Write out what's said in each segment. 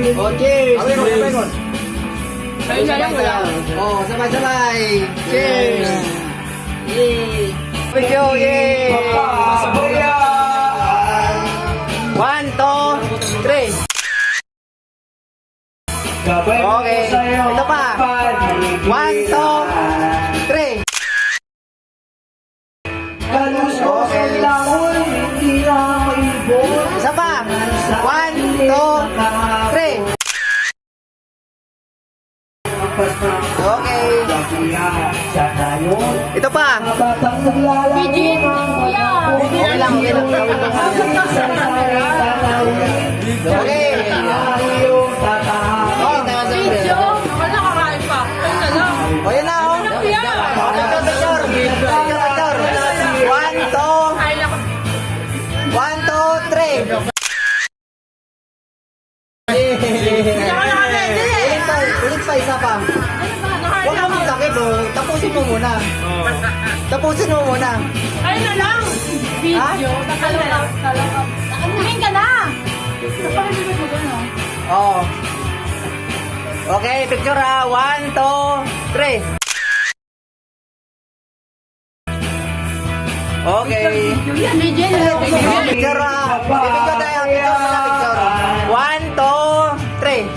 Oh, cheers! Oh, sabay-sabay. Cheers! Yay! Thank you! Yay! 1, 2, 3. Okay. Ito pa. 1, 2, 3. Isa pa. 1, 2, 3. Okay. Ito pa. Pidgin, kuya. Okay lang. Okay. Video. Wala kakain pa. Ayun na lang. O yan na, oh. Kuya. Picture. 1, 2, 3. Ulit pa, isa pa. Huwag ka magtakip, bro. Tapusin mo muna. Ayun na lang. Video. Dalawa. Tumingin ka na. Napakalimutan mo doon, oh. Oh. Okay, picture ha. 1, 2, 3. Okay. Pidgin. Oh, picture ha. Picture tayo. Picture. 1, 2, 3.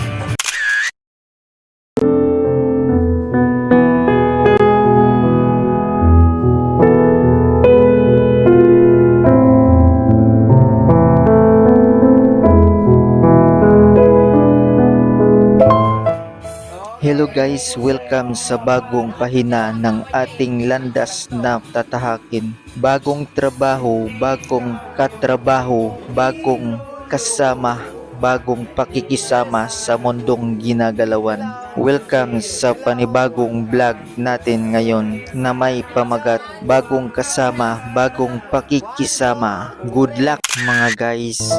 Hello guys, welcome sa bagong pahina ng ating landas na tatahakin. Bagong trabaho, bagong katrabaho, bagong kasama, bagong pakikisama sa mundong ginagalawan. Welcome sa panibagong vlog natin ngayon na may pamagat bagong kasama, bagong pakikisama. Good luck mga guys!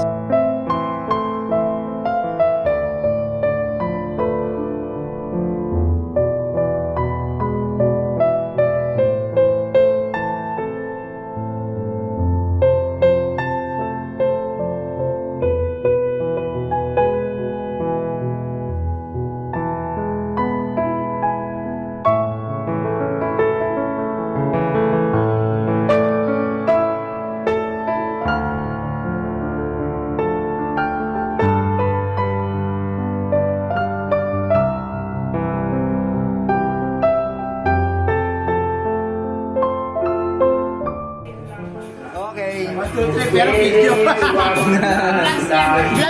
Okay. Pero video. Vlog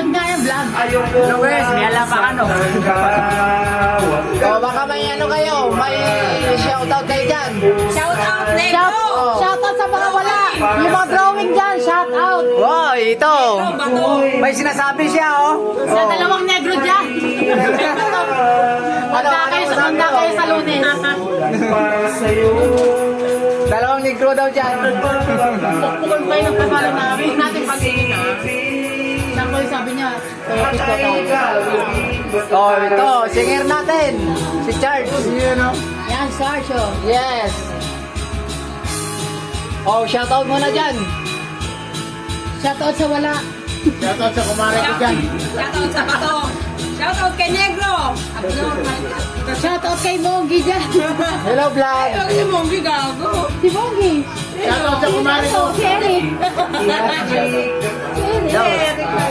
na yan, vlog. No, guys, may alapakan, no? O baka may ano kayo, may shoutout kayo dyan. Shout out, Negro. Shout out sa mga wala. Yung mga drawing dyan, shout out. Wow, ito. May sinasabi siya, oh. Sa dalawang negro dyan. Handa kayo sa Lunes. Dalawang negro daw dyan. Pukul pa yung kasala namin. Natin pag-ingin na. Saan ko yung sabi niya? Therapist ko to. Oh, ito, singer natin. Si Charles. Yan, Sarge. Oh. Yes. Oh, shoutout muna dyan. Shout out sa wala. Shoutout sa kumare ko dyan. Shoutout sa Bato. Shoutout kay Negro. Shout out kay Mongi dyan. Hello, vlog. Ay, si Monggi gago. Si Mongi. Shoutout sa kumare ko. Si Eric.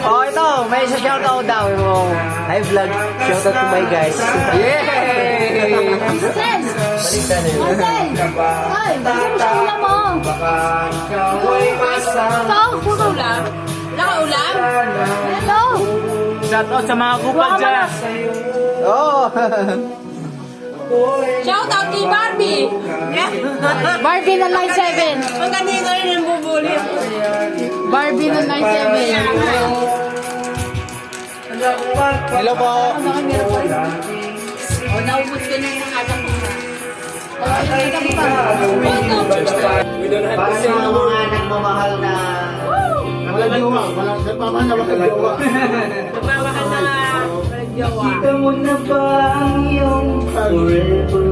Oh, ito, may isa shoutout daw. Oh, hi, vlog. Shoutout to my guys. Yay! Marcel. Marcel. Ay, bigyan mo sa ulam mo. Ito. Puro ulam. Wala ka ulam? Ito. Shoutout sa mga kupal dyan. Oh. Shoutout kay Barbie. Barbie na line 7. Ang kanina rin ang bubuli. Barbie na line 7. Hello po. O, naubos ko na yung alam ko. Para sa mga nagmamahal na... Magmamahal na jowa. Kita mo na ba ang iyong forever?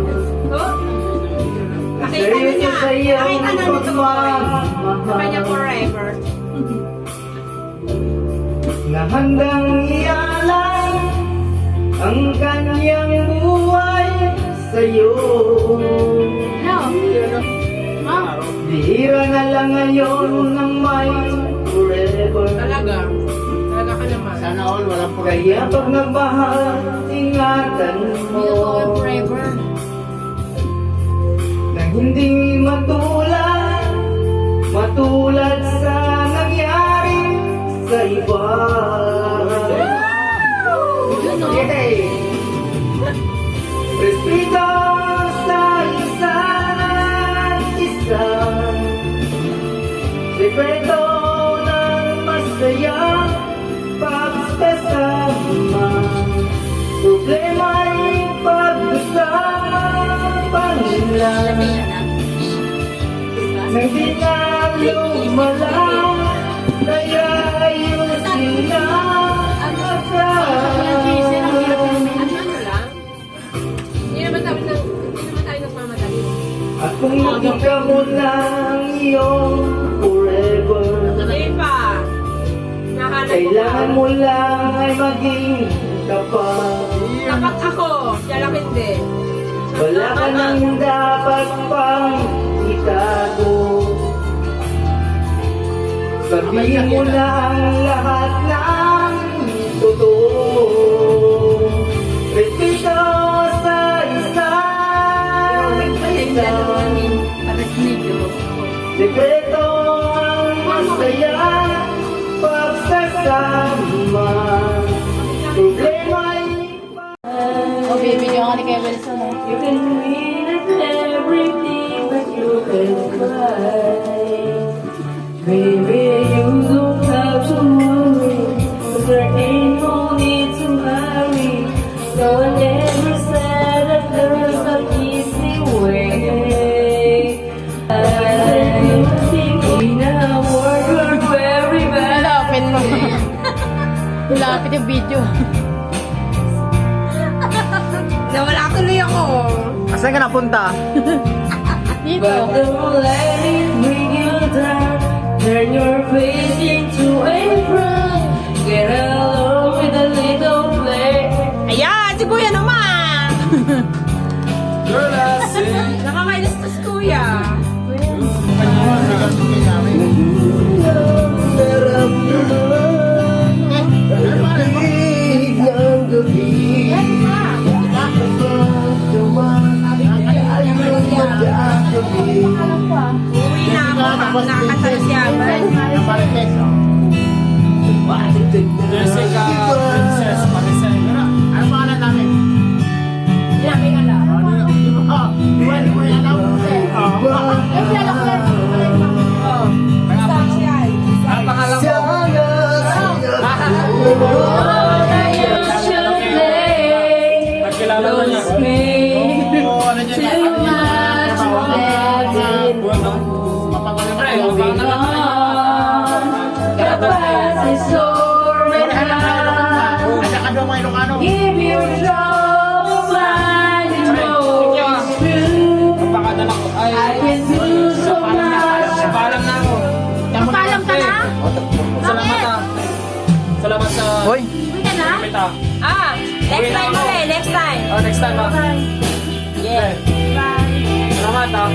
Nakita niyo niya. Nakita na nito ko. Sa kanya forever. Na handang ialay ang kanyang buhay sa'yo. Bihira na lang ngayon ng may forever. Talaga ka naman. Sana all walang Kaya pag nagmahal, ingatan mo Dito ko forever. na hindi matulad sa nangyari sa iba. Respeto sa isa't isa, sekreto ng masaya pagkasama, problema'y pag-usapan lang. Nang di na lumala, kaya ayusin na ang at kung makita mo na ang iyong forever, kailangan mo lang ay maging tapat. Tapat ako, siya lang hindi. Wala ka nang dapat pang itago. Sabihin mo na ang lahat ng totoo. Respeto sa isa't isa, sekreto ang masaya pagsasama, problema'y O, bibigyan ka ni Kuya Wilson. you can win at everything, but you can cry. Baby, you don't have to worry, 'cause there ain't no need to hurry. No one ever said that there's an easy way. I said you think we now work very bad. Malapit mo. Malapit yung video. Nawala tuloy ako. Saan ka napunta? Dito. But don't let it bring you down. Turn your face into a frown. Get along with a little play. Ayan, si Kuya naman. Nakakainis to si Kuya. Uwi na ako. Nakakatalo siya. Jessica Princess Maricel. Ano pangalan namin? Sinabi nga lang. Di mo yan alam? Saan siya? Ang pangalan ko? Nagkilala na niya. Oo, ano niya? Siyempre, ang pangalan naman niya. Anak ka daw mga Ilocano. Give your trouble mine, you know it's true. Ang pangalan ako ay... I can do so much. Paalam na ako. Paalam ka na? Salamat ah. Salamat sa... Hoy! Uwi ka na? Kita. Next time ulit. Next time. Oh, next time ah. Yeah. Salamat ah.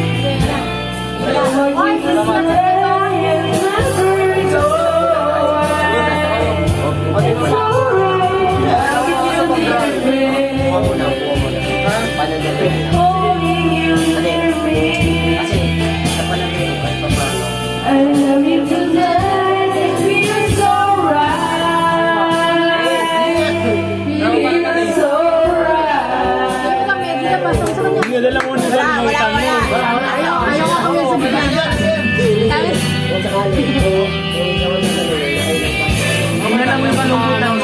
I love you tonight, it feels so right. Feels so right. Kami, hindi na pasok sa kanya. Nilala mo na sa Wala. Ayaw nga kami sa bigyan. Tapos, Ang nila mo yung malungkot ng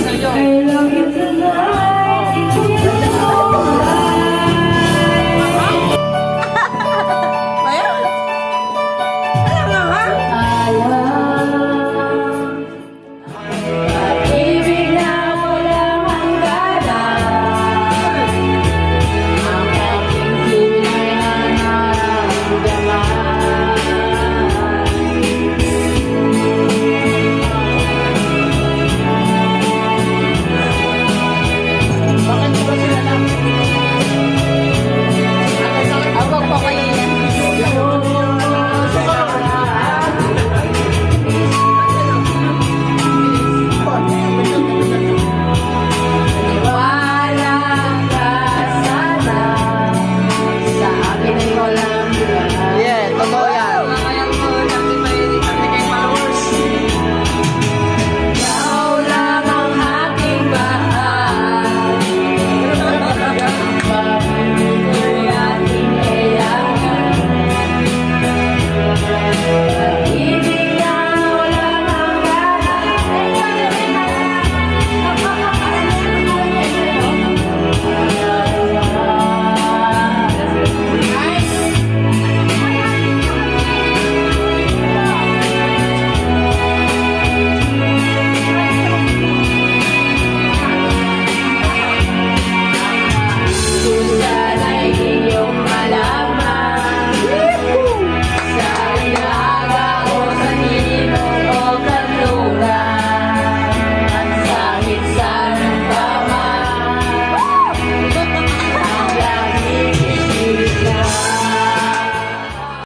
sa'yo. I love you.